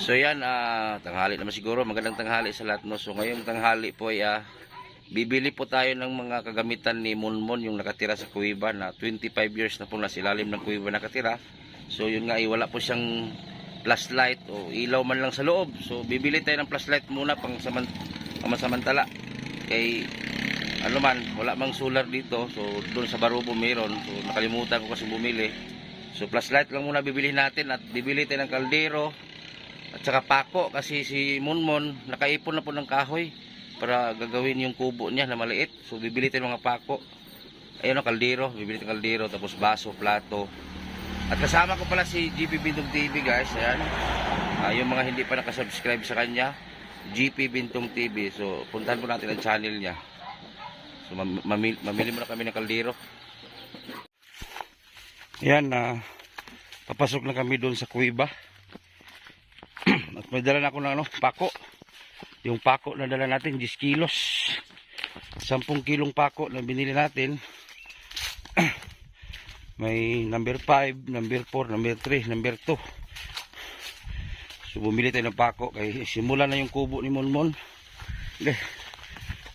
So yan, tanghali naman siguro. Magandang tanghali sa lahat, no. So ngayong tanghali po ay bibili po tayo ng mga kagamitan ni Monmon, yung nakatira sa kuweba na 25 years na po na silalim ng kuweba nakatira. So yun nga, wala po siyang flashlight o ilaw man lang sa loob. So bibili tayo ng flashlight muna pang samantala. Kay ano man, wala mang solar dito. So doon sa Barubo meron. So nakalimutan ko kasi bumili. So flashlight lang muna bibili natin, at bibili tayo ng kaldero at saka pako, kasi si Monmon nakaipon na po ng kahoy para gagawin yung kubo niya na maliit. So bibili tayo ng mga pako. Ayun ang kaldero, bibili tayo ng kaldero, tapos baso, plato. At kasama ko pala si GP Bintong TV, guys. Ayan. Yung mga hindi pa nakasubscribe sa kanya, GP Bintong TV. So puntahan po natin ang channel niya. So mamili muna kami ng kaldero. Ayan, papasok na kami doon sa kuweba. At may dala na ako ng pako. Yung pako na dala natin 10 kilos. 10 kilong pako na binili natin. May number 5, number 4, number 3, number 2. So bumili tayo ng pako kay simula na yung kubo ni Monmon. Okay.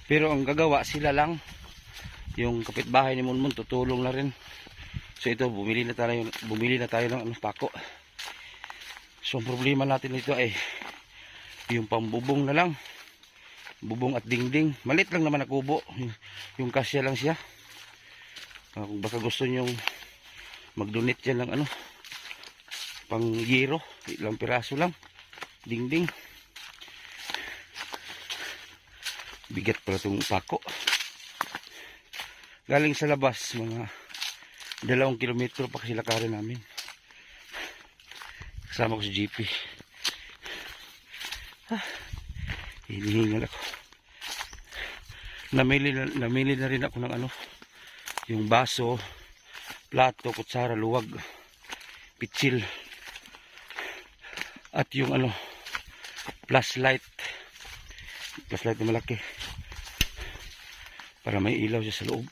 Pero ang gagawa sila lang. Yung kapitbahay ni Monmon tutulong na rin. So ito, bumili na tayo ng pako. So ang problema natin dito ay yung pambubong na lang. Bubong at dingding. Malit lang naman na kubo. Yung kasya lang siya. Kung baka gusto nyo mag-donate dyan ng pang giro, ilang piraso lang. Dingding. Bigat pala itong pako. Galing sa labas, mga 2 kilometro pa kasi lakarin namin. Kasama ko si GP. Hinihingal ako. Namili na rin ako ng yung baso, plato, kutsara, luwag, pitsil, at yung flashlight na malaki para may ilaw siya sa loob.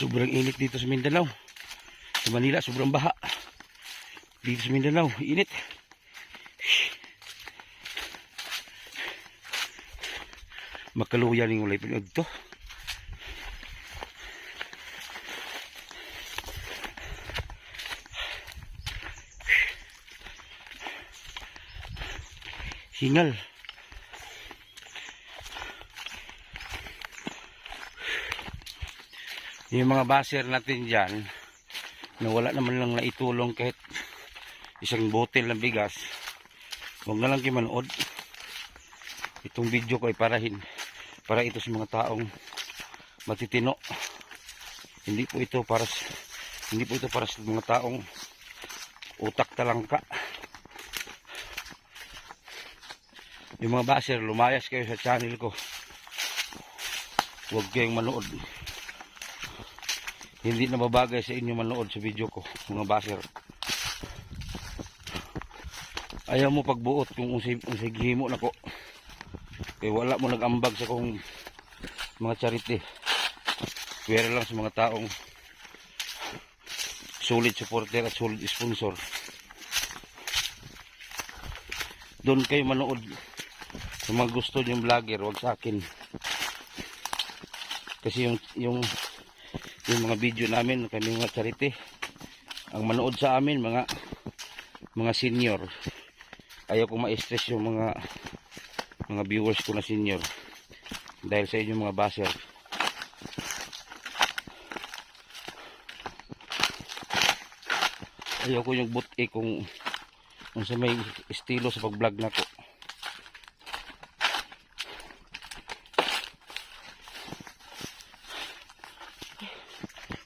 Sobrang init dito sa Mindanao. Sa Manila sobrang baha. Dito sa Mindanao init. Makaluya ning ulay pinod to. Hingal. Yung mga baser natin dyan na wala naman lang naitulong kahit isang botel ng bigas, huwag na lang kayo manood. Itong video ko ay para ito sa mga taong matitino. Hindi po ito para sa mga taong utak talangka. Yung mga baser, lumayas kayo sa channel ko. Huwag kayong manood. Hindi na babagay sa inyo manood sa video ko, mga baser. Ayaw mo pagbuot kung unsay gihimo nako. Kaya wala mo nagambag sa kong mga charity. Pwera lang sa mga taong solid supporter at solid sponsor. Doon kayo manood sa mga gusto niyong vlogger, wag sa akin. Kasi yung mga video namin, kami mga charity, ang manood sa amin mga senior. Ayaw kong ma-stress yung mga viewers ko na senior dahil sa inyo mga baser. Ayaw ko yung buti kung sa may estilo sa pag-vlog na ko.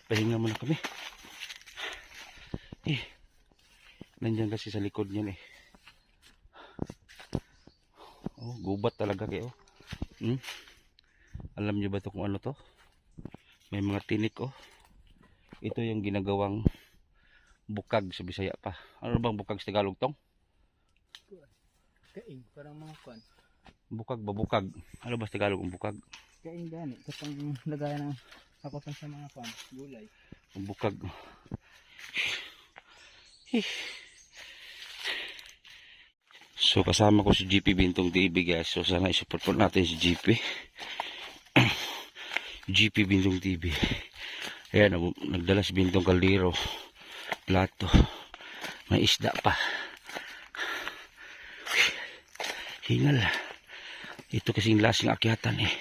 Pahinga muna kami. Nandiyan kasi sa likod niyan Oh, gubat talaga kayo. Alam niyo ba to kung ano to? May mga tinik Ito yung ginagawang Bukag sa Bisaya pa. Ano bang bukag sa Tagalog tong? Kaing, parang mga kwan. Bukag ba bukag? Ano ba sa Tagalog ang bukag? Kaing gani, kapang lagayan ng ako sa mga kwan, gulay. Ang bukag. So kasama ko si GP Bintong TV guys. So sana i-support po natin si GP. GP Bintong TV. Ayan, nagdala si Bintong kaldero. Plato. May isda pa. Hingal. Ito kasing lasing akyatan eh.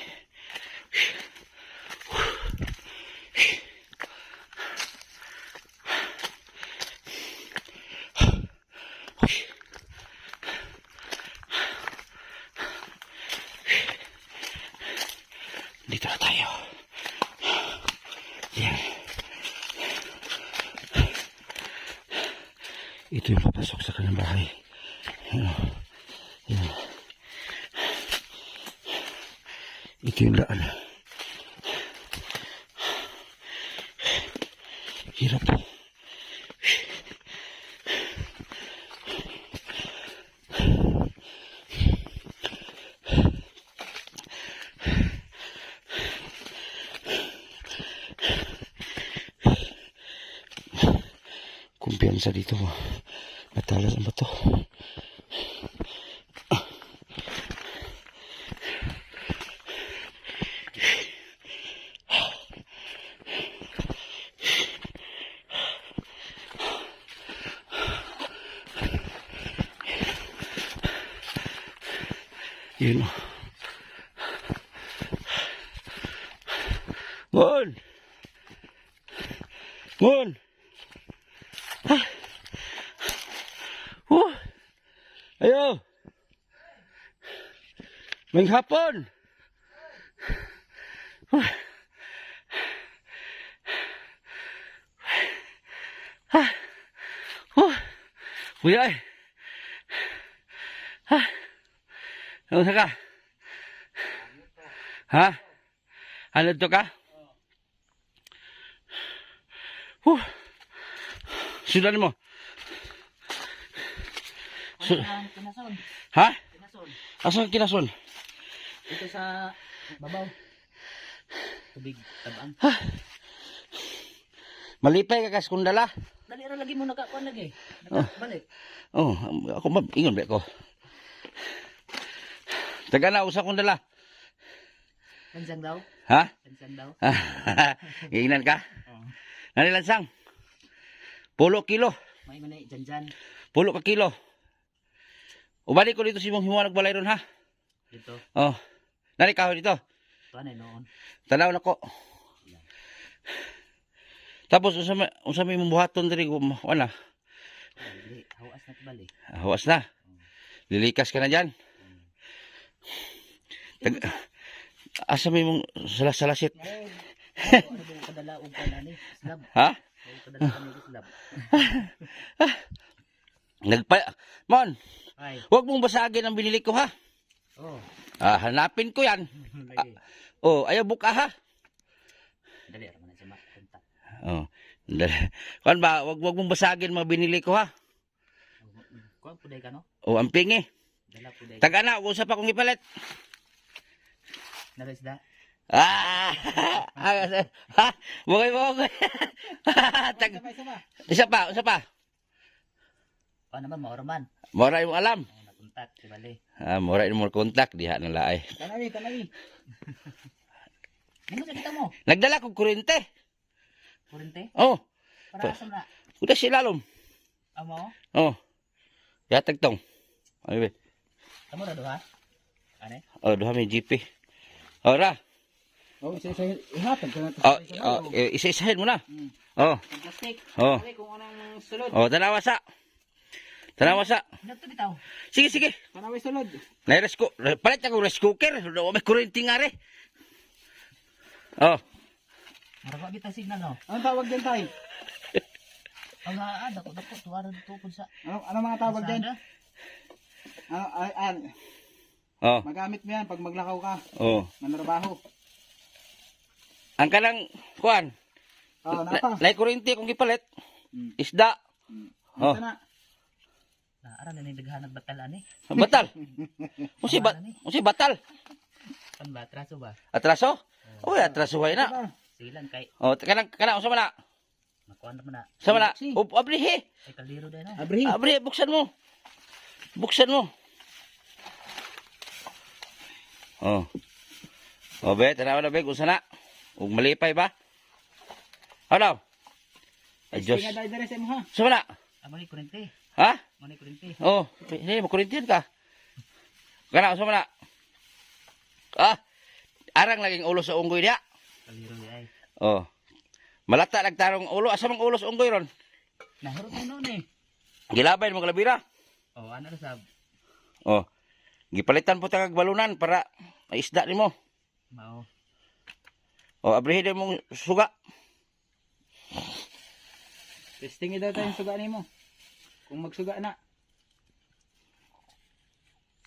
Dito na tayo. Yan. Ito yung papasok sa kanyang bahay. Yan. Ito yung daan. Hirap. Kumpiyansa dito. Matalas ang bato. Yun. Mon! Mon! Ha? Ayo! May hapon! Ha? Kuya eh! Ha? Ano ka? Ha? Ano to ka? Sudan mo? Kinason. Ha? Kinason. Asan kinason? Ito sa babaw. Tubig, tabang. Ha? Malipay ka kas kundala? Dali ra lagi mo nakakuan lagi. Balik. Oh, ako ba ingon ba ko? Taga na usa kundala. Lansang daw? Ha? Lansang daw? Ingnan ka? Oo. Nani lansang? 10 kilo. May manay janjan 10 ka kilo. Ubali ko dito si mong himuan nagbalay ron ha. dito. Oh. Nani kahoy dito. Tuan ay noon. Tanaw nako. Tapos unsa may buhaton diri ko ana. Dili, hawas na bali. Hawas na. Lilikas ka na diyan. Asa may mong salasalasit. Ano ba yung kadala og kanani? Slab. Ha? Ay kadala kanani slab. Mon, Ay. huwag mong basagin ang binili ko ha. Oh. Hanapin ko yan. Lagi. Oh, ayaw buka ha. Dali ra man sa makunta. Oh. Kuan ba, huwag mong basagin mga binili ko ha. Kuan puday ka no? Oh, amping eh. Dala puday. Taga na, usap akong ipalit. Narisda. Ah! Ha? Bukay. Isa pa. Pa naman maoraman. Mora yung alam. Nakuntak si bali. Mora yung kontak, diha na laay. Kanawi. Ano sa kita mo? Nagdala kong kurente. Kurente? Oh, Para asa na? kuda si lalom. Amo? Oh. Yatag tong. Ay, Amo ra duha? Ane? oh, duha may GP. Ora. Oh, isa-isa ihatag ka na to. Isa-isahin mo na. Oh. Plastic. Oh. Dali kung anong sulod. Oh, tanawa sa. Dato bitaw. Sige. Kanawi sulod. Nay resco. Palit ako rice cooker. Do may kurente nga re. Oh. Maraba bitaw signal no. Anong tawag diyan tay? Ang dako tuwaran tukod sa. Ano mga tawag diyan? Oh. Magamit mo yan pag maglakaw ka. Oh. Manarbaho. Ang kanang kuan. Oh, napa. Lay kurente kung gipalit. Isda. Oh. Na ara na ni daghan batal ani. Batal. Usi batal. Kan ba atraso ba? Atraso? Uy, atraso way na. Silan kay Oh, kana unsa man na? makuan man na. Sama na. Abrihi. Ay kaldero din na. Abrihi, buksan mo. Buksan mo. Oh. Oh, be, tanaw na be, unsa na? Ug malipay ba? Ano? Ay, Diyos. Sama na. Amo ni kurente. Ha? Amo ni kurente. Oh, hindi, makurintiyan ka. Kana, unsa man na? Ah, arang laging ulo sa unggoy niya. Kaldero di ay. Oh. Malata nagtarong ulo. Asa mang ulo sa unggoy ron? Nahurot na noon eh. Gilabay mo kalabira. Oh, ano na sab? Oh. Gipalitan po tagag balunan para ay isda nimo. Mao. Oh, abrihi din mong suga. Testing daw tayo suga nimo. Kung magsuga na.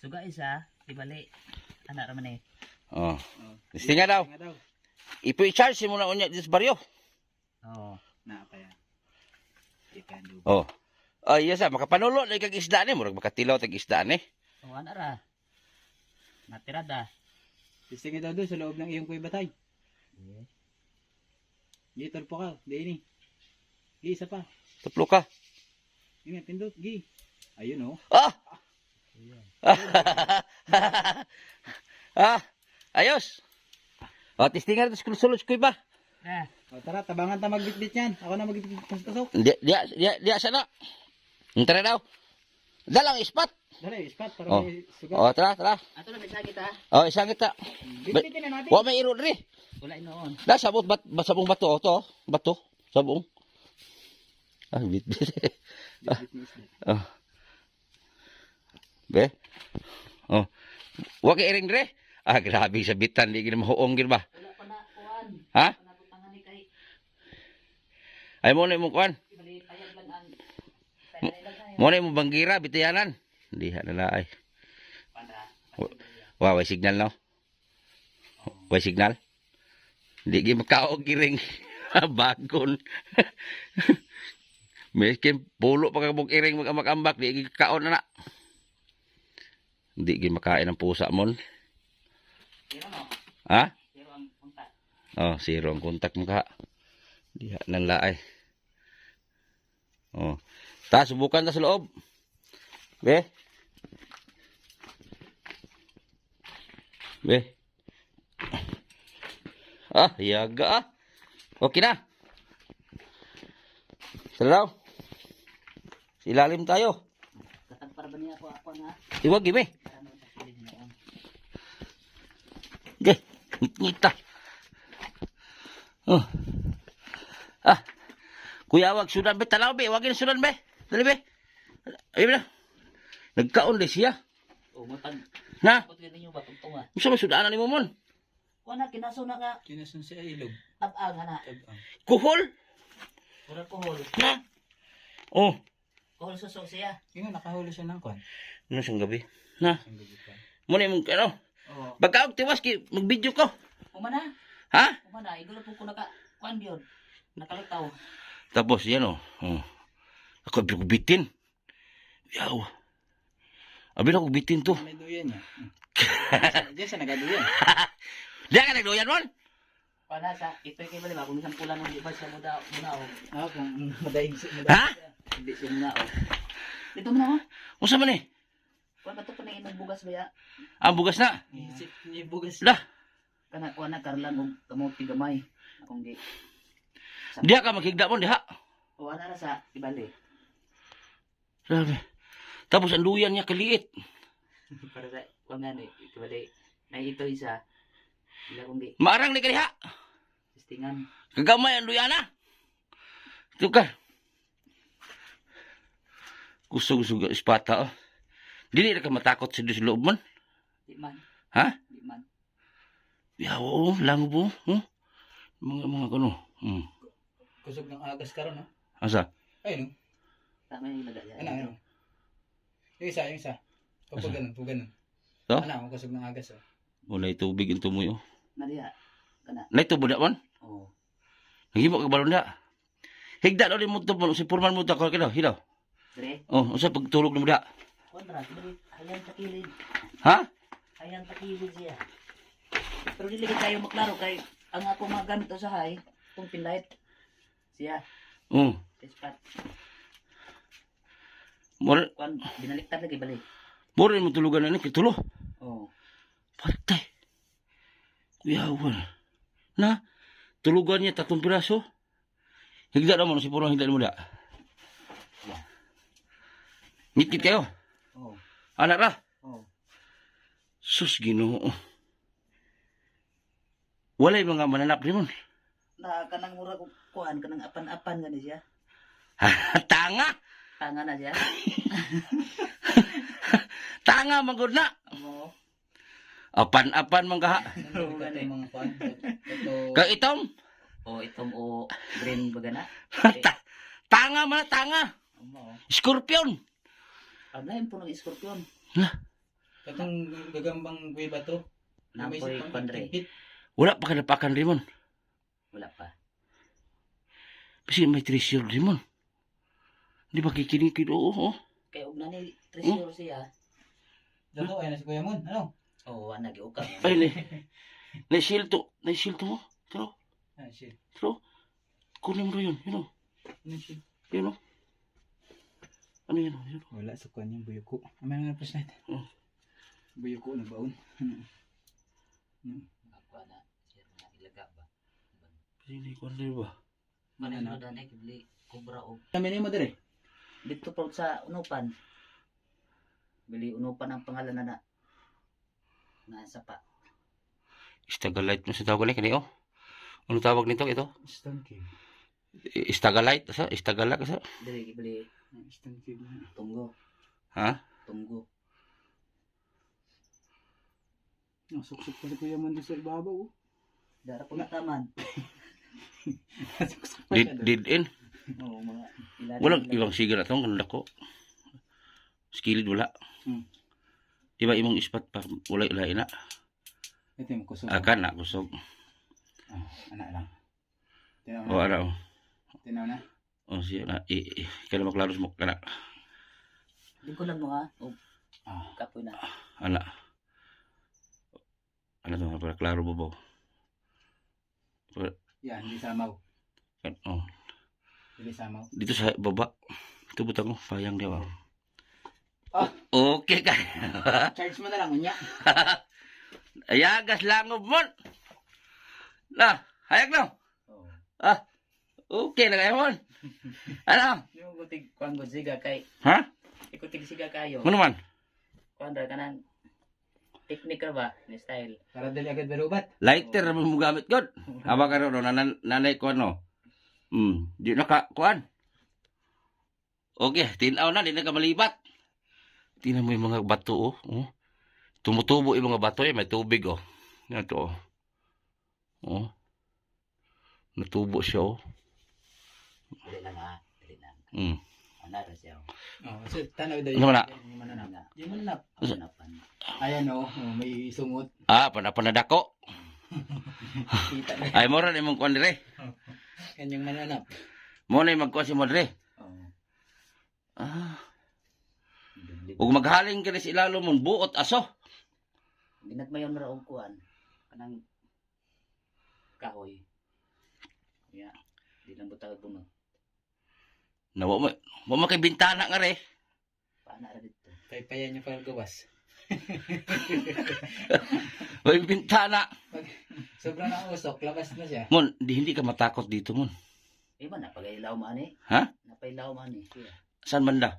Suga isa, ibali. Anak ra man eh. Oh. Gusto nga daw. Ipo-charge mo na unya dis baryo. Oo. Na pa yan. Depende. Oh. Ay, yasa makapanulo na kag isda ni, murag makatilaw tag isda ni. Oh, ana ra. Natirada. Testing daw doon sa loob ng iyong kuy batay. Dito po ka, di ni. Gi isa pa. Tuplo ka. Ini pindot gi. Ayun oh. Ah. Ah. Ayos. Oh, testingan ito sulod ko ba? O tara, tabangan ta magbitbit yan. Ako na magbitbit pasok. Dia sana. Tara daw. Dalang ispat. Dali, ispat para Oh. may sugat. Oh, tara. Ato na bisa kita. Oh, isang kita. Bitbitin na natin. Wa may iro diri. Wala inoon. Da sabot sabong bato to, bato, sabong. Ah, bitbit. Oh. Be. Oh. Wa kay iring diri. Ah, grabe sa bitan di gid mahuong gid ba? Wala pa na kuan. Ha? Panabutangan ni kay Ay mo na mo kuan. bali payag lang ang Mo na mo banggira bitayanan. Diha na laay. para. Wow, way signal no. Way signal. Di gi makaog giring. Bagon. Miskin pulo pa kabog iring mag-ambak di gi kaon na. Di gi makain ang pusa mon. Pero no. Ha? Pero ang kontak. Oh, zero ang kontak mo ka. Diha nang laay. Oh. Ta subukan ta sa loob. Be. Be. Ah, yaga ah. Okay na. Salaw. Ilalim tayo. Katagpar ba niya ako na? Iwag gimi. Para mo sa piling noon. Ge, ngita. Oh. Ah. Kuya wag sudan be talaw be, wagin sudan be. Dali be. Ayun na. Nagkaon di siya. O matag. Na, Kot ninyo ba tungtunga? unsa man sudanan nimo mon? Kuan na kinaso na nga. Kinasun siya ilog. Tab-ang ana. Tabang. Kuhol. Pura kohol. Na. Oh, Kohol susok siya. Yung nga nakahuli siya ng kwan. ano siyang gabi? Na, Ang gabi pa. mo na yung ano. Oo. Pagkaog tiwas ki mag-video ko. Umana. Ha? Umana igulo po ko naka kuan gyud. Nakalitaw. Tapos yan oh. Oh. Ako bitin. Yaw. Abi na ko bitin to. May duyan niya. Diyan siya nagaduyan. Diya ka nagdoyan mon? Para sa ito kay bali ba kung isang pula ng di ba siya muda muna o. Ah, kung madaig Ha? Hindi siya muna o. Dito mo na o. Unsa man eh? Kuan ba to pa na bugas ba ya? Ang bugas na. Isip niya bugas. Lah, Kana kuan na karlan og kamot tigamay. Akong di. diya ka makigda mon diha. O ana ra sa ibali. Sabi. Tapos ang duyan niya kaliit. Para sa kuan nga ni ibali. Na ito isa. Ila kong di. Maarang ni kaliha. Testingan. Kagamay ang duyan na. Tukar. Gusto ispata oh. Dili na ka matakot sa loob mon. Di man. Ha? Di man. Ya, oo, langob mo. Huh? Mga kano. Kusog ng agas karon no. Asa? Ayun. Tama yung ilagay. Ano. Yung isa. Pag ganun. To? Ano, kusog ng agas oh. Wala tubig yung tumoy oh. Nadiya. Kana. Nay tubo na man. Oo. Naghimo ka balon na. Higda daw mo to si Purman mo to ko kino, hidaw. Dire. Oh, usa pagtulog nimo da. Kontra, dire. Ayan sa kilid. Ha? Ayan sa kilid siya. Pero dili kayo maklaro kay ang ako magamit sa hay, itong pinlight. Siya, Oh. spot. More Kuan binaliktad lagi balik. more mo tulugan na ni kitulo. Oh. Patay. Kuyawan. Na, tulugan niya 3 piraso. Higda naman si Purman, higda mo da. Ngikit kayo. Oh. Anak ra. Oh. Sus Ginoo. Walay mga mananap rimon. Na kanang mura ko kuan kanang apan-apan gani siya. Tanga. Tanga na siya. Tanga magud na. Mo. Apan-apan man kaha. Ano ito yung mga kuan? Ito. Kag itom. Oh, itong green baga na. Tanga man na, tanga. Mo. Scorpion. Ano yung punong scorpion? Katong gagambang kuweba to. Napoy kondre. Wala pa kanapakan rimon. Wala pa. Kasi may treasure rimon. Di ba kikinikid? Oo. Kay og nani treasure siya. Dato ay na si Kuya Mon. Ano? Oh, ana giukap. Ay, na silto. Na silto mo. Pero, Ah, shit. kunin mo yun. Yun o. Ano shit? Yun o. Ano yun o? Yun o. Wala sa kuan yung buyuko. Amay nga pas natin. Oh. Buyuko na baon. Ako na siya na ilaga ba. Kasi hindi ko alam ba. Manay na dani kibli kubra og Kami ni mo dire. dito po sa unupan. Bili unupan ang pangalan na nasa pa. Istagalite mo sa tawag ni kani o. Ano tawag nito ito? Stone cave. Istagalite sa istagala sa. Dili bili Stone cave na. tunggo, Ha? tunggo. Suksok pa si Kuya Mon doon sa ibabaw. Dara po na taman. Suksok pa siya doon. Did in. Oo, mga ilalim. Walang ibang siga na tong kanila ko. Skilled wala. Di ba imong ispat pa ulay-ulay na. Ito yung kusog. Akan na kusog. Anak lang. Tinaw O na. ara o. Tinaw na. O siya na. Kaya maklaros mo kana. Di ko lang mo ha. O Ah. kapoy na. Ana. Ano to para klaro mo ba? Yan, hindi samaw. Oh. Hindi samaw. Dito sa baba. Ito butang ko. Payang dia ba? Ah. Okay ka. Charge mo na lang, unya. Ayagas langob mo. Na, hayag no. Oo. Ah. Okay na kayo mo. Ano? Yung gutig kuan gud siga kay Ha? ikutig siga kayo. Ano man? Kuan ra kanang technique ra ba ni style. Para dali agad barubat. Lighter naman mo gamit god. Aba ka ron, nanay ko ano. Di na ka, kuan. Okay, tinaw na, di na ka malibat. Tingnan mo yung mga bato, oh. Tumutubo yung mga bato, may tubig, oh. Yan to, oh. Oh. Natubo siya, oh. Dili lang ha. Dili lang. Ana ra siya. Oh, so tanaw daw. Ano man na? Yung mananap. Nga. Yung mananap. Unapan. Ayan oh, may sungot. Ah, panapanadako. Kita na. Ay, mo rin imong kuan dire. Kanyang mananap. Mo na yung magkuha si mo dire. Oo. Ah. Dili. Ug maghaling ka rin sa ilalo mo, buot aso. Ginagmayon ra og kuan. Kanang kahoy. Ya. Di lang butag puno. Nawa mo kay bintana nga re. Paana ra dito. Paypayan niyo pa gawas. May bintana. Sobrang na usok, labas na siya. Mon, hindi ka matakot dito, mon. Eh man napagailaw man eh. Ha? Napailaw man eh. Siya. Saan banda?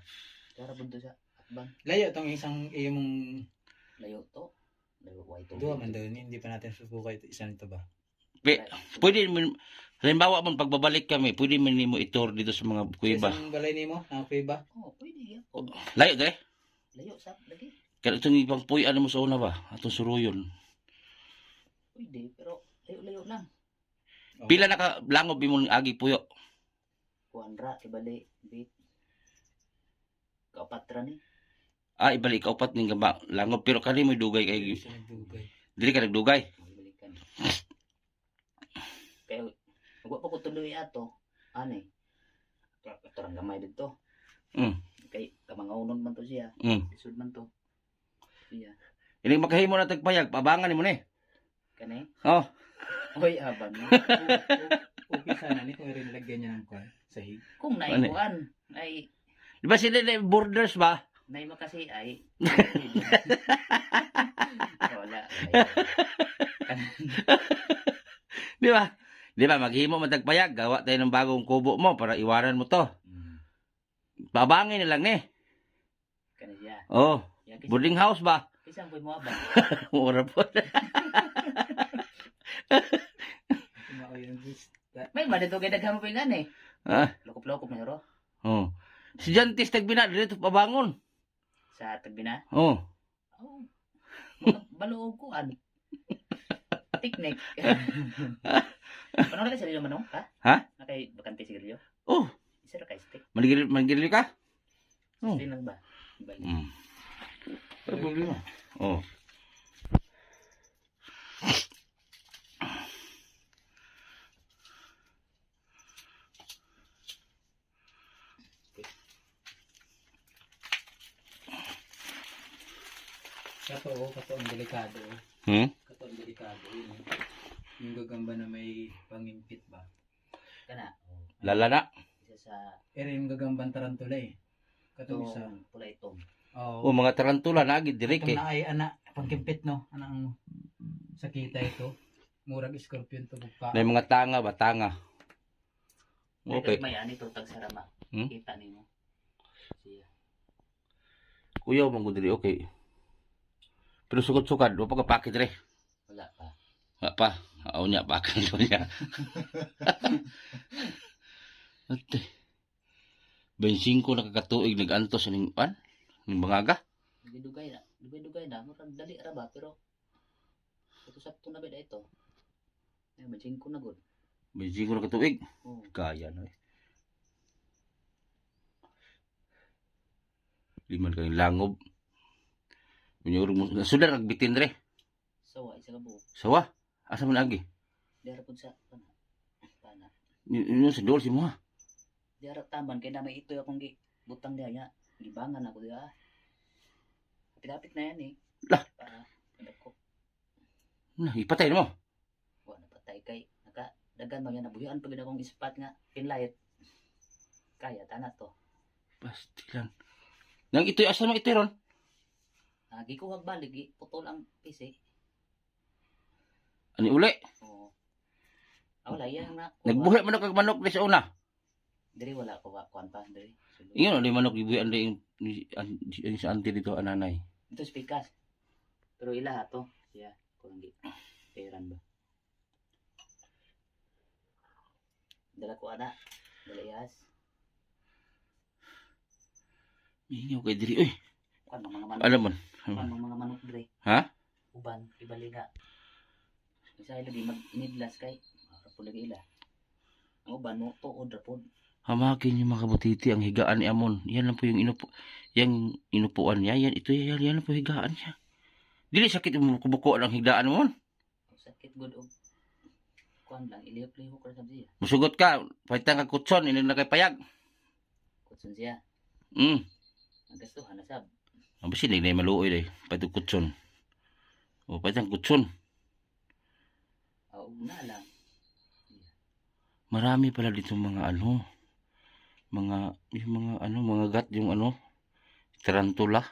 Tara bunto sa atban. Layo tong isang imong Layo to. Layo way to. duwa man daw, hindi pa natin susubukan ito isa nito ba. Pwede mo, halimbawa man pagbabalik kami, pwede mo nimo itur dito sa mga kuweba. Isang balay nimo, na kuweba. Oh, pwede ya. Oh, Layo dire. layo sa lagi. Kaya itong ibang puy, ano mo sa una ba? Atong suruyon. Pwede pero layo-layo lang. Oh. Pila na ka langob imong agi puyo? Kuanra ibali bit. Kapatra ni. Ah, ibalik ka upat ning gamba langob pero kani mo dugay kay Isa nagdugay. dili ka nagdugay. Ibalikan. Kaya wa pa ko tuloy ato. Ani. Katarang gamay dito. Mm. Kay kamangaunon man to siya. Mm. Isod man to. Siya. Ini makahimo na tagpayag, pabangan mo ni. Kani? Oh, Hoy, abang mo. Okay sana ni kung irinilagyan niya ng kwan. Sahig. Kung naibuan, ay, di ba sila na borders ba? nay mo kasi ay. Wala. Di ba? Di ba, maghimo man tagpayag, gawa tayo ng bagong kubo mo para iwanan mo to. Pabangin na lang ni. Kani siya. Oh, Ya, boarding house ba? Kisang ko'y mo abang. Mura po. May ba dito kay daghang mo pingan eh. Ah, Lokop-lokop na ro. oh. Si Jantis tagbina dito pabangon. Sa tagbina. Oh. Oh. Baluog ko an. Teknik. Paano ka sa manong ha? Ha? Nakay bakante sigarilyo. Oh, Isa ra kay stick. manggili ka? Oh. Stick lang ba? Bali. Mm. Ano problema? Oh. Kato ang delikado. Hmm? Kato ang delikado. Yun, yung gagamba na may pangimpit ba? Kana. Oh. Lala na. Isa sa Pero yung gagambang tarantula eh. Kato isa. pula itong. Oh, mga tarantula nagid diri Itong kay. na ay ana, pangkimpit no. Anang sakita ito. Murag scorpion to bugka. May mga tanga ba? Tanga. Okay. May ani to tag sarama. Hmm? Kita nimo. Siya. Kuya mo ko diri okay. Pero sukad-sukad, wa pa ka pakit re. Wala pa. Wa pa. Aw niya pakit niya. Ate. 25 na kakatuig nag-antos ning pan. Ning bangaga. Dugay-dugay na. Dugay-dugay na. Murag dali ra ba pero sakto na beda ito. Ay majing ko na gud. 25 na katuig. Oh. Kaya na eh. Liman kang langob. Bunyurong mo. Sudah nagbitin re. Sawa isa ka buok. Sawa. Asa man agi? Diara pud sa pana. Pana. Yun sa dol si mo ha. Diara taman kay na may ito akong butang diha nya. Gibangan ako diha. Kapit na yan eh. Lah. Para ko. Nah, ipatay mo. Wa na patay kay naka dagan man yan nabuhian pag akong ispat nga pinlight. Kaya tana to. Basti lang. Nang ito asa mo ito ron? Gikuhag balik putol ang PC. Ani uli. Oo. Wala yan na. Nagbuhi man kag manok di sa una. Diri wala ko kuan pa diri. Ingon di manok gibuhi andi sa auntie dito ananay. Ito spikas. Pero ila to siya kung di peran ba. Dala ko ana. Dala ihas. Mingaw kay diri oy. Kuan mga manok. Alam man. Kuan mga manok diri. Ha? Uban ibaliga. Isa ila di mag-inidlas kay pula ila. Ang uban mo tuod ra pod. Hamakin yung mga kabutiti ang higaan ni Amon. Yan lang po yung inupuan niya. Yan lang po higaan niya. Dili sakit yung buko ang higaan mo. Sakit gud og kuan lang ilihok-lihok ra sa siya. Musugot ka, paitan ka kutson, ini na kay payag. Kutsun siya. Ang gastuhan na sab. Ang basi na maluoy day, paitan kutson. O paitan kutson. Aw na lang. Marami pala dito mga mga gat yung tarantula.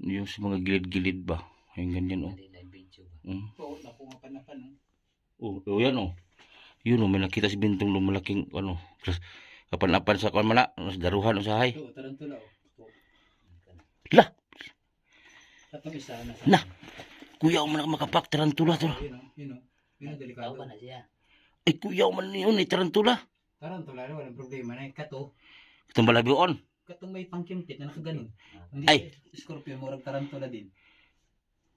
Yung sa mga gilid-gilid ba. Yung ganyan oh. Dali na video ba. Oo, nakuha pa na pa no. Oh, yan oh. Yun oh, may nakita si Bintong lumalaking kapan-apan sa kanmana, sa daruhan o sa hay. Ito, tarantula oh. Lah, Katong isa na. Na. kuya man makapak tarantula to. Yun oh. Yun ang delikado. Tao ba na siya? Ay kuya man yun ay tarantula. Tarantula, walang problema na. Kato, Itong balabion. katong may pangkimpit na nakaganon. Hindi Ay. scorpion, murag tarantula din.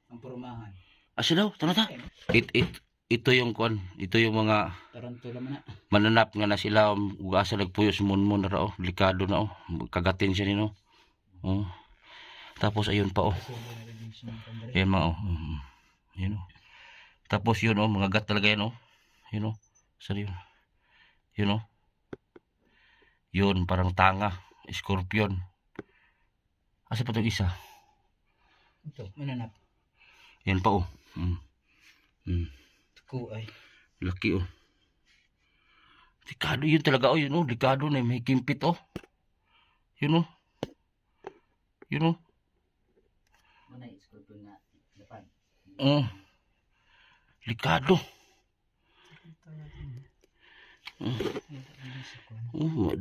Ang purumahan. Asa daw, tana ta. Ito yung kwan, ito yung mga Tarantula man na. mananap nga na sila ugasa nagpuyo sa munmon na ra oh, delikado na oh. Kagatin siya nino. Oh. Tapos ayun pa oh. Yan mga oh. Yun oh. Tapos yun oh, mga gat talaga yan oh. Yun oh. Saan yun? Yun oh. Yun, parang tanga. Scorpion. Asa pa itong isa? Ito, mananap. Yan pa oh. Ko ay. Laki oh. Likado yun talaga oh. Yun oh. Likado na may kimpit oh. Yun oh. Yun oh. Mana scorpion na dapat. Likado.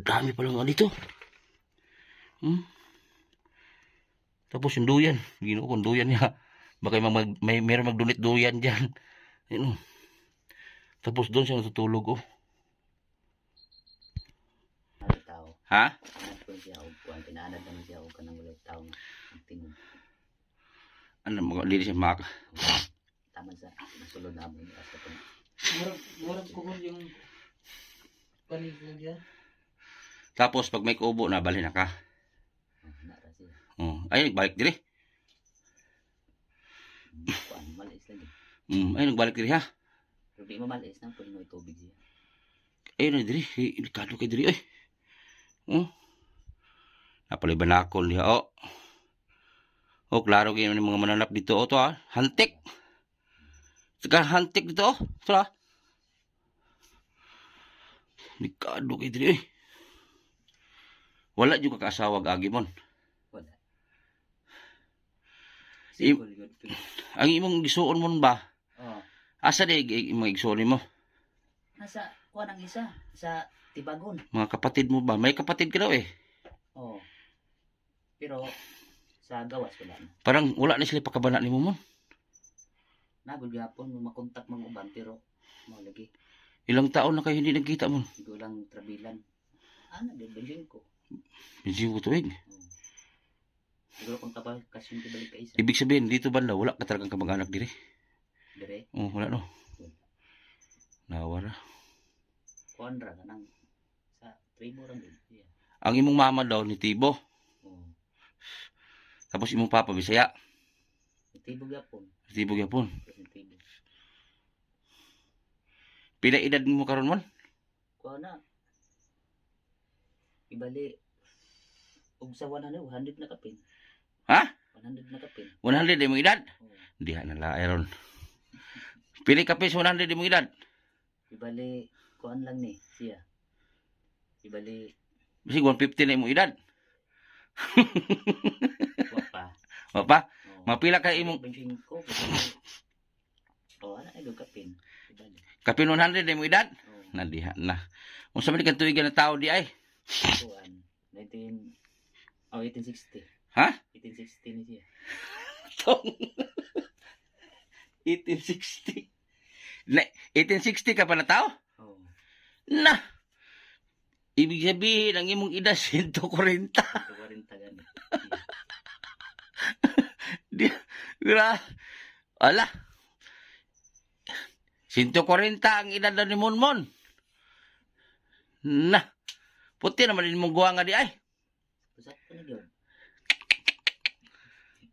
Dami palang ano dito. Tapos yung duyan. Ginoo kong duyan niya. Baka meron mag-donate duyan dyan. Yun, oh. Tapos doon siya natutulog oh. Tao. Ha? Anad ko siya og kuan tinaanad naman siya og kanang walay tao nga tingog. Ano mga hindi siya maka. Taman sa nasulod na mo asa pa. Murag ko yung panigod yan. Tapos pag may kubo na balhin na ka. Na ra siya. Oh, ay nagbalik diri. Kuan malis lagi. Ay nagbalik diri ha. Pero di mo malis nang pud mo tubig siya. Ay na diri, delikado kay diri ay. Napalay banakol diha oh. Oh, klaro gyud ni mga mananap dito oh to ha. Hantik. Saka hantik dito oh. Ito ha. Delikado kay diri ay. Wala jud ka kaasawa agi mon. Wala. Im- Simple good. Ang imong gisuon mon ba? Oh. Asa di imong igsuon mo? Nasa kuan ang isa sa Tibagon. Mga kapatid mo ba? May kapatid ka daw eh. Oh. Pero sa gawas wala na. Parang wala na sila pakabana ni mo mo. Nagud gyapon mo makontak mga uban pero mo lagi Ilang taon na kayo hindi nagkita mo. sigo lang trabilan. Ana din bensin ko. Hindi ko tuwig. Siguro kung tapos yung balik ka isa. Ibig sabihin, dito banda, wala ka talagang kamag-anak diri. Dire Oh, wala no. Nawara. kuan ra kanang sa tribo ra din. Yeah. Ang imong mama daw ni Tibo. Oh. Tapos imong papa Bisaya. Tibo gyapon. Tibo gyapon. Tibo. Pila edad mo karon man? Kuan na. Ibali ug sa 100 na kapin. Ha? 100 na kapin. 100 di mong edad? Oh. Diha na laay ron. Pili ka pis 100 di mong edad? Ibali kuan lang ni siya. Ibali Bisig 150 na imong edad. wa pa. O pa? Oh. Mapila ka imong bensin ko kasi oh ana ay kapin. Ibali. kapin 100 di mong edad? Oh. Nadiha na. Unsa man di tuigan na tao di ay? Kuan 1860. Ha? 1860 ni siya. 1860. Na, 1860 ka pa na tao? Oh. Na. Ibig sabihin, ang imong edad 140. 40 gani. Di, gra. Ala. 140 ang edad ni Monmon. Na. Puti naman din mong guwa nga di ay. Pusat ko na gyud.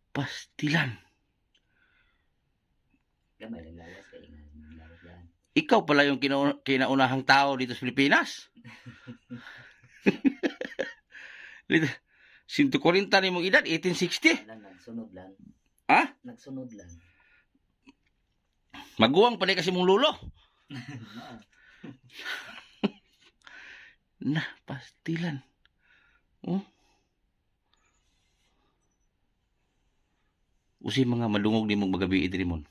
Pastilan. Gamay lang lawas kay nga lawas yan. Ikaw pala yung kinaunahang tao dito sa Pilipinas. 140 ni mong edad, 1860. Lang nagsunod lang. Ha? Nagsunod lang. Maguwang pa kasi mong lulo. Na, pastilan. Oh. Usi mga madungog ni mong magabi idrimon.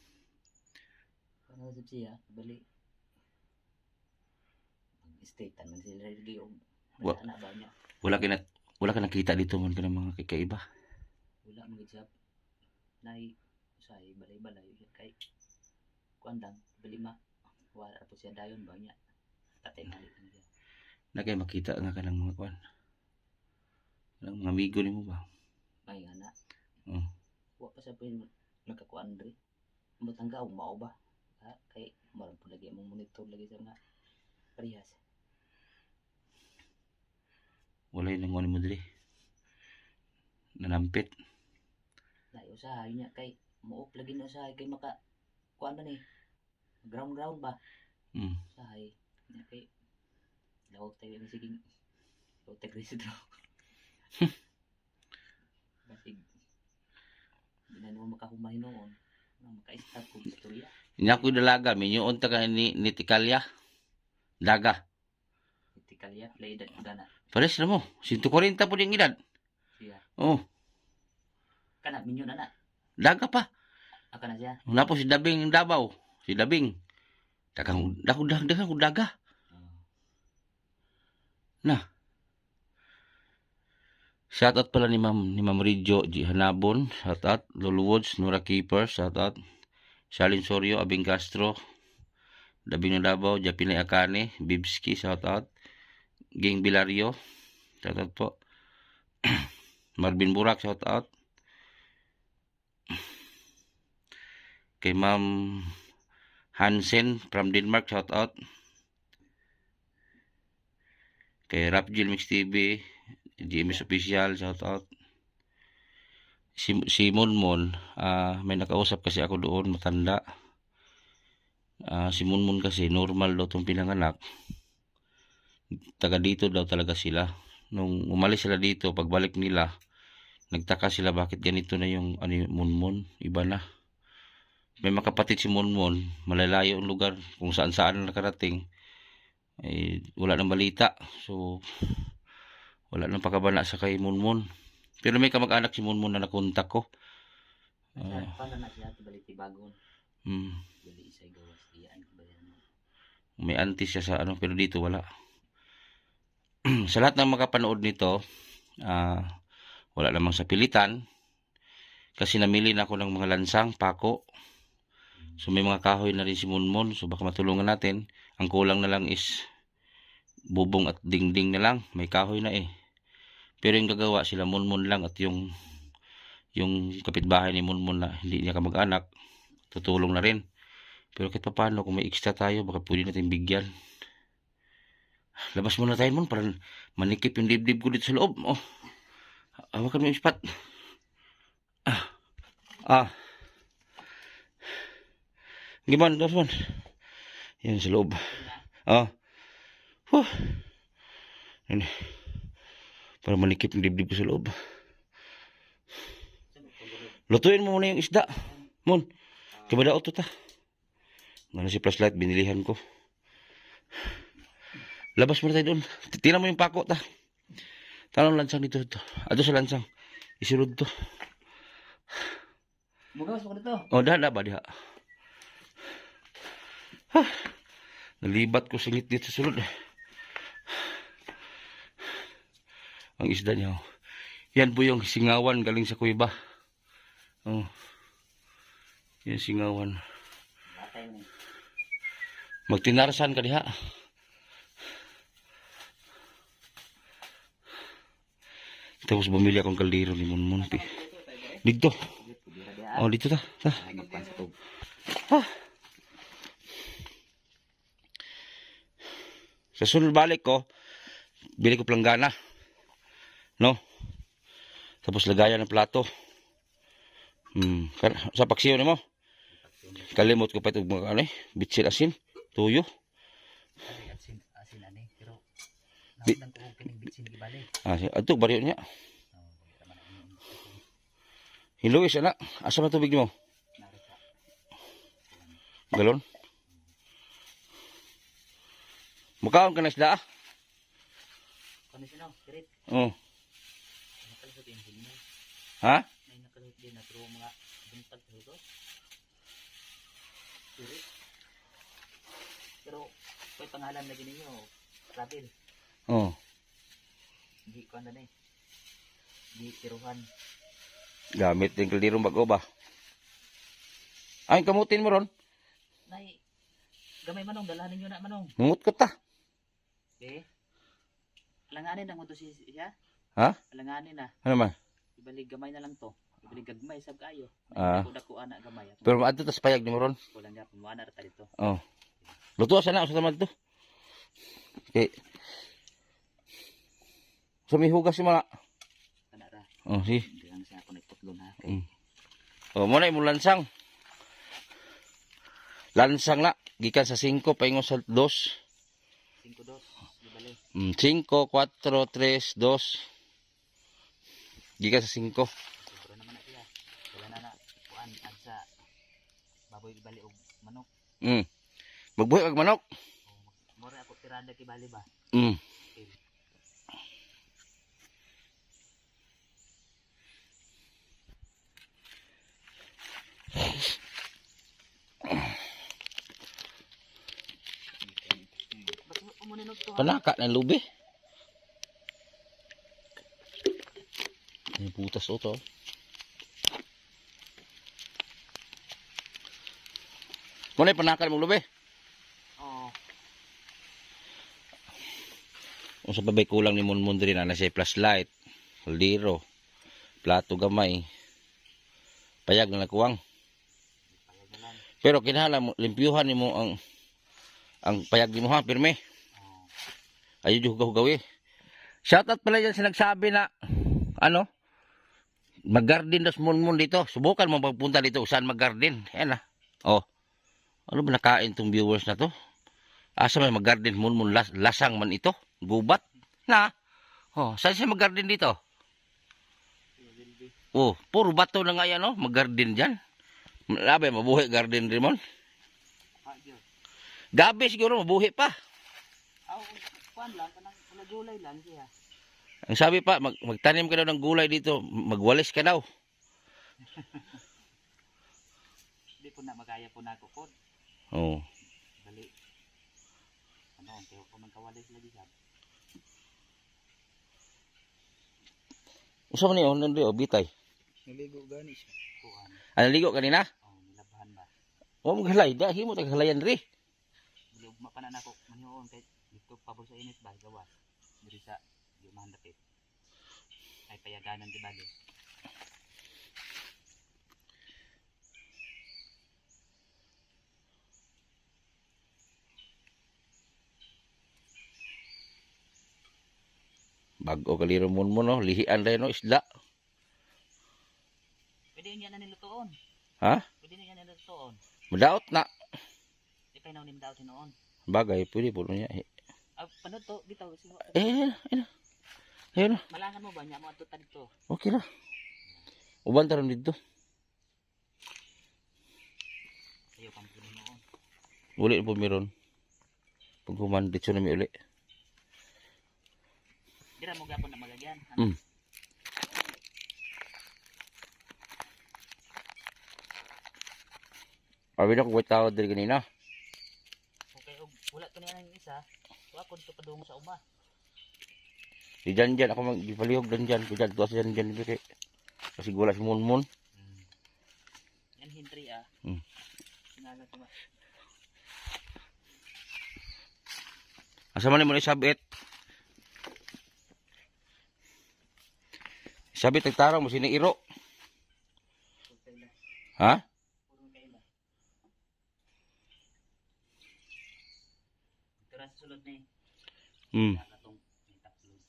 Ano sa siya bali. State tanan sila lagi og Wa- na ba niya. Wala ka nakita dito man ka ng mga kakaiba. Wala mo gid nay usay balay-balay kay kuandang balima wala po siya dayon ba niya. Tatay nalit niya. Na kay makita nga ka ng mga kwan. Ng mga amigo ni mo ba? May ana. Oh. Wa pa sa pin nakakuan diri. Matangga og mao ba? Ha? Kay maram po lagi mong monitor lagi sa mga parehas. Wala yung nangunin mo diri. Nanampit. Nay usahay niya kay muop lagi na usahay kay maka kuan ba ni? Ground ba? Mm. Usahay niya kay lawag tayo ni sige Protect residual. Basig. Hindi na naman makahumahin noon. Maka-start kong istorya. Inya ko dalaga, minyoon ta ka ni Tikalya. Daga. Tikalya, play that gana. Pares na mo. 140 po din edad. Siya. Oh, Kana, minyo na na. daga pa. Aka na siya. Napos si Dabing Davao. Si Dabing. Dagang daga. Na. Shoutout pala ni Ma'am Ridjo G. Hanabon. Shoutout. Lolo Woods, Nora Keeper. Shoutout. Shalin Sorio, Abing Castro. Dabing ng Davao, Japinay Akane, Bibski. Shoutout. Ging Bilario. Shoutout po. Marvin Burak. Shoutout. Kay Ma'am Hansen from Denmark. Shoutout. Kay Rap Jill Mix TV. GMS Official, shout out. Si Monmon, may nakausap kasi ako doon, matanda. Si Monmon kasi normal daw itong pinanganak. Taga dito daw talaga sila. Nung umalis sila dito, pagbalik nila, nagtaka sila bakit ganito na yung Monmon, iba na. May makapatid si Monmon, malalayo ang lugar, kung saan saan nakarating. Wala nang balita. So wala nang pakabana sa kay Monmon. Pero may kamag-anak si Monmon na nakontak ko. Paano na siya? Tibaliti bagon. Bali isa'y gawas. Iyaan ko ba yan? May auntie siya sa pero dito wala. Sa lahat ng makapanood nito, wala namang sa pilitan. Kasi namili na ako ng mga lansang, pako. So may mga kahoy na rin si Monmon. So baka matulungan natin. Ang kulang na lang is bubong at dingding na lang. May kahoy na eh. Pero yung gagawa sila Monmon lang at yung kapitbahay ni Monmon na hindi niya kamag-anak, tutulong na rin. Pero kahit paano kung may extra tayo, baka pwede natin bigyan. Labas muna tayo Mon para manikip yung dibdib ko dito sa loob. Oh. Hawakan mo yung spot. Gimana, Dosman? Yan sa loob. Yan. Para manikip yung dibdib ko sa loob. Lutuin mo muna yung isda. Mon, kabadaot to ta. Ano si flashlight, binilihan ko. Labas mo na tayo doon. Tira mo yung pako ta. Tanong lansang dito. Ato sa lansang. Isulod to. Mugawas mo dito. Dah ba diha. Nalibat ko singit dito sa sulod. Ang isda niya. Yan po yung singawan galing sa kuiba. Yan singawan. Magtinarasan ka diha. Tapos bumili akong kaldero ni Monmon. Dito. Dito ta. Sa sunod balik ko, bili ko planggana. No? Tapos lagayan ng plato. Sa paksiyo mo. Kalimot ko pa ito mga bitsil asin, tuyo. Asin ani, pero nakita ko kining bitsin di bali. Ito bariyo niya. Hiluis ana, asa man tubig mo? Galon. Mukaon ka na isda. Kondisyon spirit. Nakalusot yung hilmo. Ha? May nakalusot din na pero mga buntag dito. Spirit. Pero may pangalan na ninyo, travel. Hindi ko na eh. Hindi tiruhan. Gamit din kaldirong bago ba? Ay, kamutin mo ron. Nay, gamay manong, dalahan ninyo na manong. Mungot ko ta. Alanganin ang mundo siya? Ha? Alanganin na. Ano man? Ibalig gamay na lang to. Ibalig gagmay sab kayo. Dako anak gamay. Pero maadto tas payag ni mo ron. Kulang nga pumuana ra ta dito. Luto sana sa tamad to. Okay. So may hugas si mga. Kana ra. Si. Hindi lang siya ako nagputlon ha. Mo na imong lansang. Lansang na gikan sa 5 paingon sa 2. 5-2. Di bali. 5, 4, 3, 2. Gikan sa 5. Siguro naman na siya. Wala na kuan sa baboy bali og manok. Magbuhi kag manok. Mura ako tirada kay bali ba. Mm. Ba't mo umuninod to? Panaka ng lubi. Ay, butas o to. Muna yung panaka ng lubi. Oo. Kung sa babay kulang ni Munmun rin na siya flashlight, liro, plato gamay, payag na nakuwang. Payag na lang. Pero kinahanglan mo limpyuhan nimo ang payag nimo ha, pirme. Oo. Ayo jud hugaw-hugawi. Shoutout pala dyan sa nagsabi na ano, mag-garden dos Munmun dito. Subukan mo pagpunta dito saan mag-garden. Ayan na. Oh. Ano ba nakain tong viewers na to? Asa may mag-garden Munmun, lasang man ito. Gubat na. Oh, saan siya mag-garden dito? Oh, puro bato na nga yan, oh. Mag-garden diyan. Labi mabuhi garden Rimon. Gabi siguro mabuhi pa. Aw, kuan lang kanang gulay lang siya. Ang sabi pa, magtanim ka daw ng gulay dito, magwalis ka daw. Di po na magaya po na ako pod. Oh. Bali. Ano, tayo ko man kawalis lagi sab. Usa man ni on nando bitay. Naligo gani siya. Kuan. Ano ligo kanina? Oh, nilabhan ba. Oh, maghalay da himo tag halayan diri. Bali ugma pa na nako manyoon kay dito pabor sa init ba gawas. Diri sa Yumahan dapit. Ay payaganan di bali. Bago kaliro Munmun no, lihian rin no isda. Pwede niya na nilutoon. Ha? Pwede niya na nilutoon. Madaot na. Di pa inaw nimdaw tinoon. Bagay pwede po niya. Ah, pano to bitaw siguro. Ayun na. Malangan mo ba nya mo adto ta dito? Okay na. Uban taron dito. Ayo pang puno noon. Uli po meron. Pag human dito na may uli. Dira mo gapon na magagyan. Abi na kung tawad diri kanina. Okay, wala to niya ng isa. Wa ko dito padung sa uma. Di dyan ako magpalihog dyan. Diyan to sa dyan diri. Kasi gula si Munmun. Yan hintri ah. Sinaga to ba? Asa man mo isabit? Sabit tagtarong mo sini iro. Ha? Puro kaila. Tara sa sulod ni. Nakatong may taklod.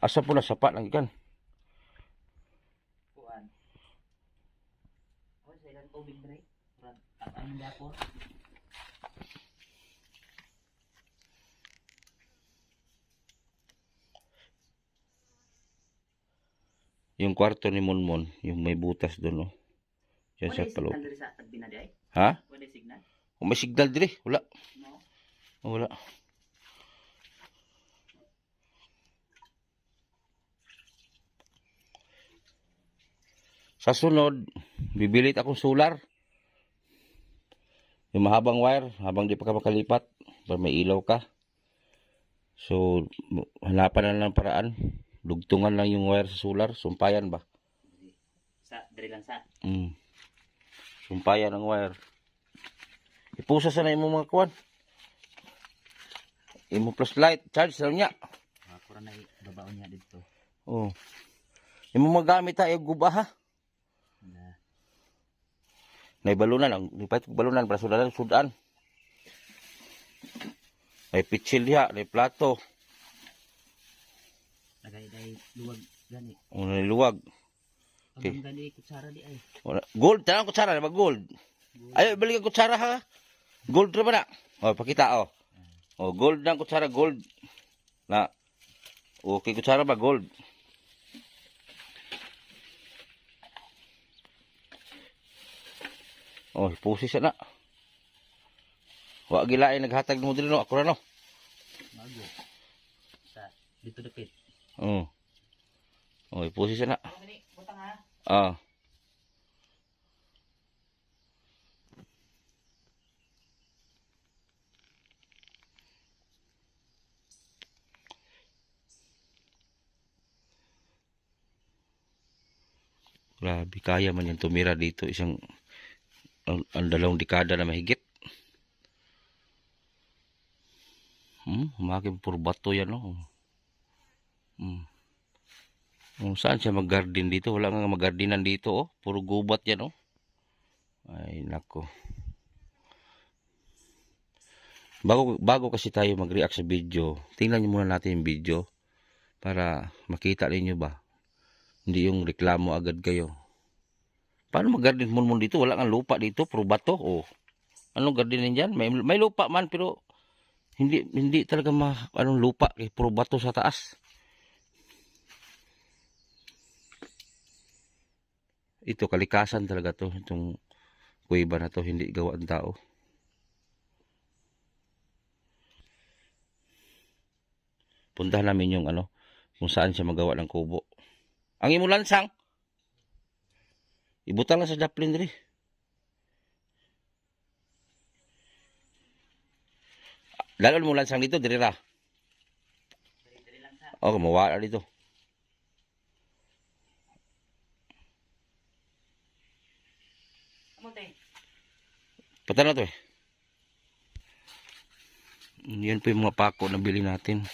Asa po na sapa lang ikan. Kuan. Oh, sa ilang tubig dre. Ang gapon. Yung kwarto ni Munmun, yung may butas doon, oh. Diyan Wala sa yung paloob. signal diri sa tagbina di ay? Ha? Wala yung signal? O may signal diri, wala. No. Wala. Sa sunod, bibilit akong solar. Yung mahabang wire, habang di pa ka makalipat, para may ilaw ka. So, hanapan na lang paraan. Dugtungan lang yung wire sa solar, sumpayan ba? Sa diri lang sa. Sumpayan ang wire. Ipusa sa na imo mga kuwan. Imo plus light, charge lang niya. Ako ra na babaon niya dito. Oh. Imo magamit ha, guba ha. Na Nay balunan, ang lipat balunan para sudan. Ay pitsil diha, nay plato. lagay luwag Gani. Una niluwag. Okay. Ang gani kutsara di ay. Gold, tanang kutsara, ba gold? Ay, balik ang kutsara ha. Gold ra ba na? Oh, pakita oh. Oh, gold na kutsara, gold. Na. Okay, kutsara ba gold? Oh, pusi siya na. Wa gilain naghatag mo dili no, ako ra no. Bago. Sa dito dapit. Oh. Oh, pusi siya na. Gani, butang ha. Ah. Grabe, kaya man yan tumira dito isang ang 2 dekada na mahigit. Makin puro bato yan no. Saan siya mag-garden dito? Wala nga mag-gardenan dito oh. Puro gubat yan oh. Ay nako. Bago kasi tayo mag-react sa video, tingnan niyo muna natin yung video para makita ninyo ba. Hindi yung reklamo agad kayo. Paano mag-garden mo dito? Wala kang lupa dito, puro bato oh. Anong gardenin diyan? May lupa man pero hindi talaga anong lupa kay puro bato sa taas. Ito kalikasan talaga to, itong kuweba na to, hindi gawa ng tao. Puntahan namin yung kung saan siya magawa ng kubo. Ang imo lansang ibutang lang sa daplin diri. Dalon mo lansang dito diri ra. Dali lang sa. Oh, mawala dito. Amo tay. Patan na to eh. Yan po yung mga pako na bili natin.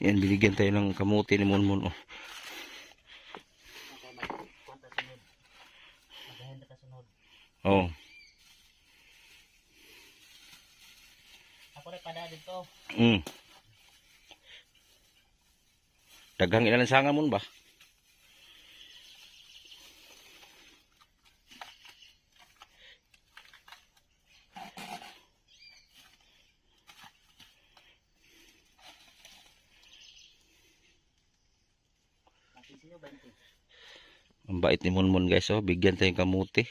Yan, binigyan tayo ng kamuti ni Monmon. Oh. Kwanta sunod. Magahan na kasunod. Oh. Ako rin pada dito. Daghang inalansangan mo ba? Sino ba ito? Ang bait ni Monmon guys, oh. Bigyan tayong kamuti.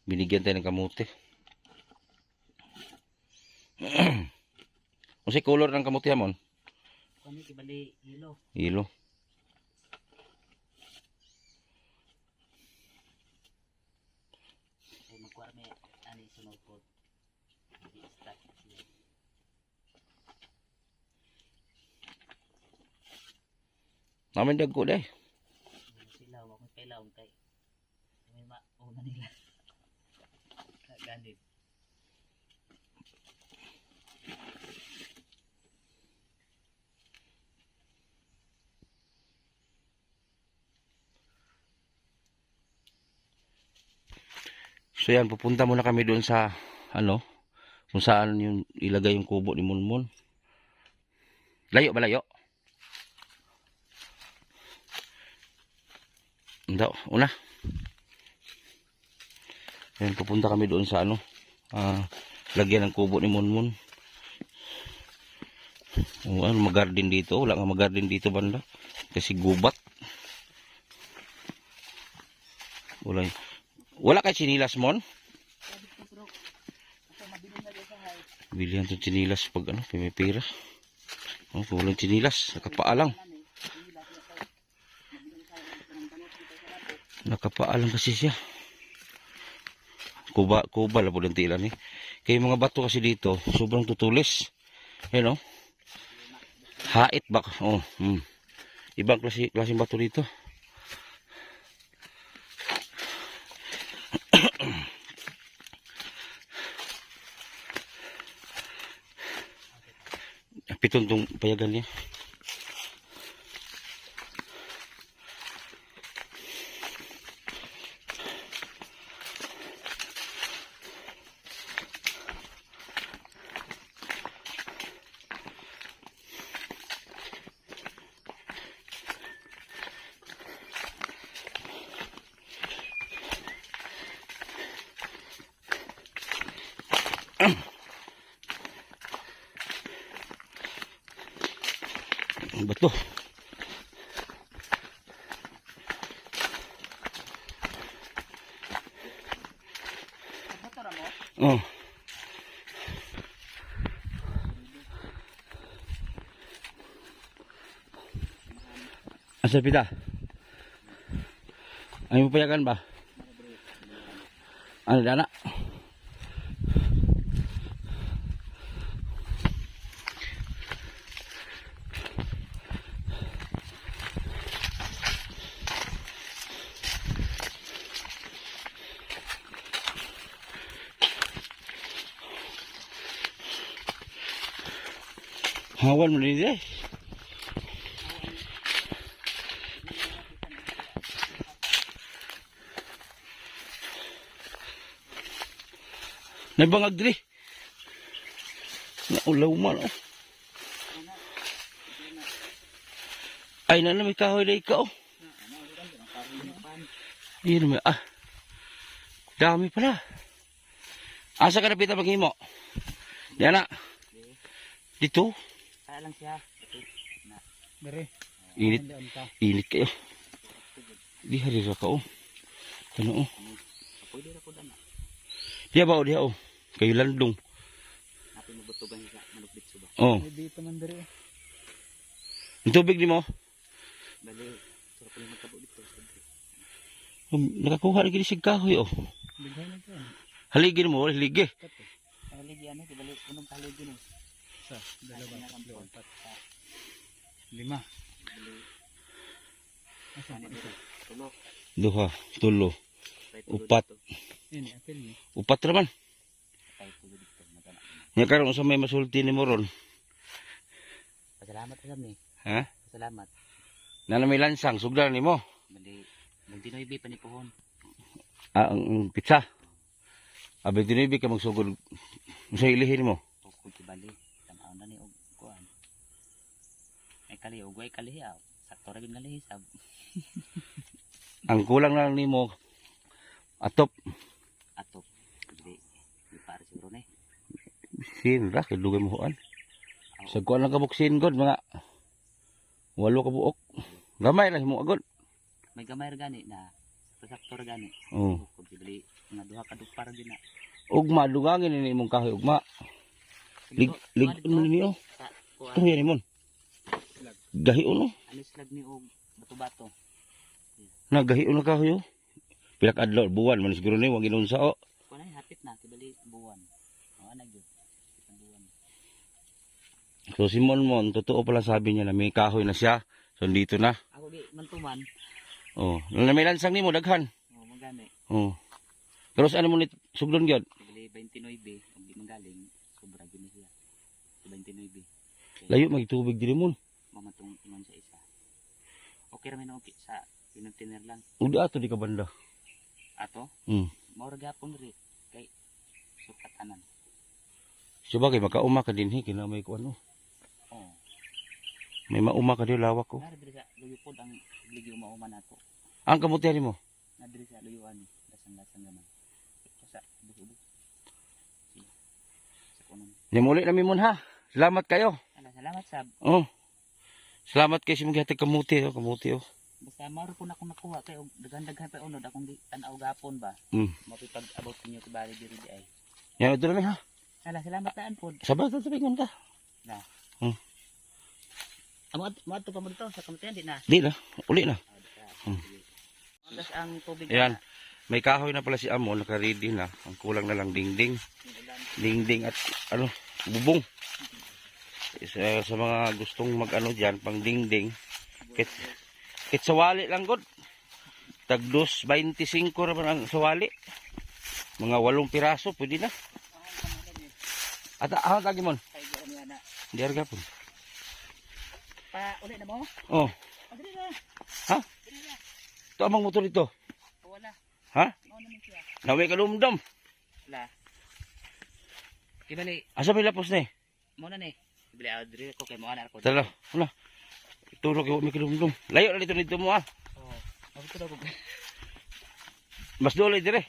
Binigyan tayo ng kamuti. Ano si color ng kamuti hamon? Kani kibali ilo. Ilo. Ay magkuha may ani sunod po. Hindi start siya. Naman dagko day. Sila wag mo kailaw kay. May mauna nila. Ganit. So yan, pupunta muna kami doon sa kung saan yung ilagay yung kubo ni Monmon. Layo ba layo? Hindi, una. Yan, pupunta kami doon sa lagyan ng kubo ni Monmon. Mag-garden dito. Wala nga mag-garden dito banda. Kasi gubat. Wala kay chinilas mon? Bilihan itong chinilas pag may pira. Walang chinilas. Nakapaalang. Nakapaalang kasi siya. Kuba la po ng tila ni. Kaya mga bato kasi dito, sobrang tutulis. Ayan o. Hait bak. Ibang klaseng bato dito. Pitong tong payagan niya. Ano ba to? Motor mo? Oh. Asa pita? Ay mo payagan ba? Ano dana? Hawan mo rin eh. Nabangag diri. Naulaw man oh. Ay na may kahoy na ikaw. Yun may dami pala. Asa ka napita maghimo? Diyan na. Dito. Kaya lang siya. Dere. Init. Nandiyan ka. Init kayo. Di hari ra ka oh. Ano oh. Pwede na po dana. Diya ba o diya oh. Kayo landong. Natin mabutugan siya. Manukbit ba? Oh. May dito man dere. Ang tubig ni mo. Bali. Sarap po yung magkabo dito. Nakakuha lagi sig kahoy oh. Bigay na dyan. Haligin mo, haligi. Kaligi ano. Bali. Unong kaligi no. Sa, dalawa, Ay, tatlo, na- apat, 5. Bali. Asan Ano pa dito? ito? Tulo. Duha, tulo. Kay tulo Upat. dito. Yun, apel ni. Upat naman. Kay tulo dito. Magana. Nya karon sa may masulti ni mo ron. Pasalamat sa ni. Ha? Pasalamat. Na may lansang sugdan nimo. Bali. Tinoy bi panipuhon. Ang pizza. Abi tinibi ka magsugod. Sa ilihin mo. Tukod ti bali. Tanaw na ni og kuan. Ay kali og way kali aw. Sakto ra gid nalihisab. Ang kulang lang nimo atop. Atop. Di para siguro ni. Sin ra kay dugay mo huan. Sa kuan lang kabuksin god mga 8 ka buok. Gamay lang mo agad. May gamay ra gani na sakto ra gani. Oh. Kung bali nga duha ka dugpar din na. Ugma dugangin ni imong kahoy ugma. Lig mo niyo. Sa kuan. Ito yan imon. Gahion no. Ano slag ni og bato-bato. Nagahion na kahoy oh. Pilak adlaw buwan man siguro ni wag inunsa oh. Kuan ay hapit na kibali buwan. O ana gyud. Isang buwan. So si Monmon, totoo pala sabi niya na may kahoy na siya. So dito na. Ako di mantuman. Oh, na may lansang nimo daghan. O magani. Oh. Pero sa ano mo ni sugdon gyud? Kibali 29 og di manggaling sobra gini siya. 29. Layo magtubig diri mon. Mamatong ingon sa isa. Okay ra man okay sa pinagtiner lang. Udi ato di ka banda. Ato, Hmm. maura gapon ri kay sukatanan. So bagay makauma ka dinhi kina may kuan oh. Oh. May mauma ka di lawak ko. Nara diri sa luyupod ang ligi umauma nato. Ang kamuti mo. Na diri sa luyuan ni lasang-lasang naman. Ito sa buo-buo. Sa kuno. Nya muli na mi mon ha. Salamat kayo. Ala salamat sab. Oh. Salamat kay si mga kamuti oh, kamuti oh. Basta maro po na akong nakuha kay og daghan-daghan pa unod akong di tan-aw gapon ba. Hmm. Mapipag-abot ninyo kibali diri di ay. Yan ito na mi ha. Ala salamat taan pod. Sabat ta tubig ta. Na. Hmm. Amo ato pa mo dito sa kamutian di na. Di na, uli na. Hmm. Tapos ang tubig Ayan. May kahoy na pala si Amo, naka-ready na. Ang kulang na lang dingding. Dingding at ano, bubong. Sa mga gustong mag-ano dyan, pang dingding. Kit sawali lang god. Tagdos 25 naman ang sawali. Mga 8 piraso, pwede na. At ahon lagi mon. kay gani ana. Di arga po. Pa uli na mo? Oh, Adri na. ha? Diri na. Ito amang motor ito. Wala. Ha? Mao naman siya. Naway kalumdam. La. Kibali, Asa may lapos na eh. mo na ni. Kibali adri ko kay mo ana ko. Tala, wala. Itulog yung may kalumdam. Layo na dito mo ah. Oh. Ako ko. Mas dole dire.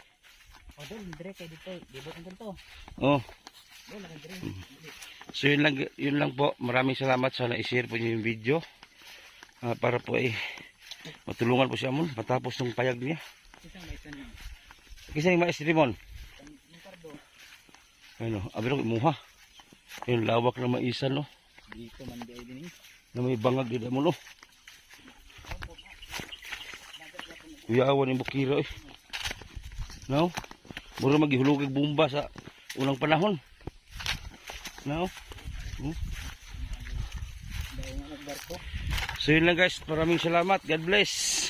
Oh, dol dire kay dito. Dibot ang ganto. Oh. So yun lang po. Maraming salamat. Sana i-share po niyo yung video. Para po ay matulungan po si Amon matapos ng payag niya. Kasi yung mais Rimon. Ano, abiro imuha. Yung lawak na maisan no. Dito man di ay din. Na may bangag dito mo no. Kuya awan yung bukira eh. No? Mura maghihulog ang bomba sa unang panahon. No? So yun lang guys. Maraming salamat. God bless.